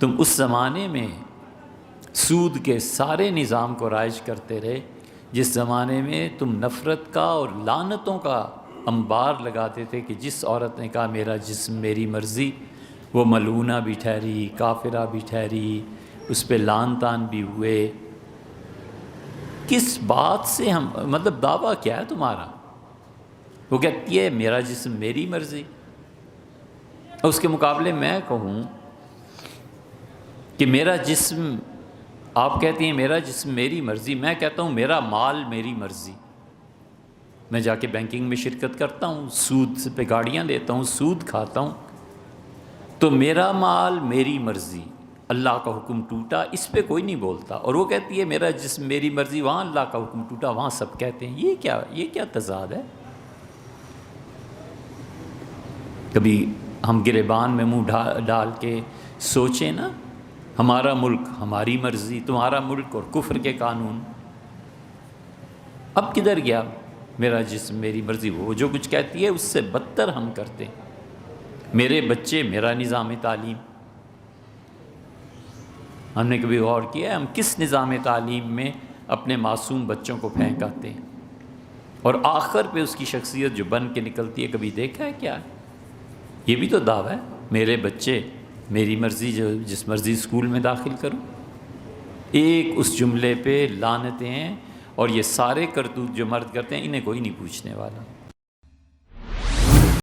تم اس زمانے میں سود کے سارے نظام کو رائج کرتے رہے جس زمانے میں تم نفرت کا اور لعنتوں کا انبار لگاتے تھے کہ جس عورت نے کہا میرا جسم میری مرضی، وہ ملعونہ بھی ٹھہری، کافرہ بھی ٹھہری، اس پہ لعن طعن بھی ہوئے۔ کس بات سے ہم مطلب دعویٰ کیا ہے تمہارا؟ وہ کہتی ہے میرا جسم میری مرضی، اور اس کے مقابلے میں کہوں کہ میرا جسم، آپ کہتی ہیں میرا جسم میری مرضی، میں کہتا ہوں میرا مال میری مرضی۔ میں جا کے بینکنگ میں شرکت کرتا ہوں، سود پہ گاڑیاں لیتا ہوں، سود کھاتا ہوں، تو میرا مال میری مرضی، اللہ کا حکم ٹوٹا اس پہ کوئی نہیں بولتا، اور وہ کہتی ہے میرا جسم میری مرضی، وہاں اللہ کا حکم ٹوٹا وہاں سب کہتے ہیں۔ یہ کیا تضاد ہے؟ کبھی ہم گریبان میں منہ ڈال کے سوچیں نا، ہمارا ملک ہماری مرضی، تمہارا ملک اور کفر کے قانون۔ اب کدھر گیا میرا جسم میری مرضی؟ وہ جو کچھ کہتی ہے اس سے بدتر ہم کرتے ہیں۔ میرے بچے میرا نظام تعلیم۔ ہم نے کبھی غور کیا ہے ہم کس نظام تعلیم میں اپنے معصوم بچوں کو پھینک آتے ہیں، اور آخر پہ اس کی شخصیت جو بن کے نکلتی ہے کبھی دیکھا ہے کیا؟ یہ بھی تو دعویٰ ہے میرے بچے میری مرضی، جو جس مرضی اسکول میں داخل کروں۔ ایک اس جملے پہ لعنتیں ہیں، اور یہ سارے کرتوت جو مرد کرتے ہیں انہیں کوئی نہیں پوچھنے والا۔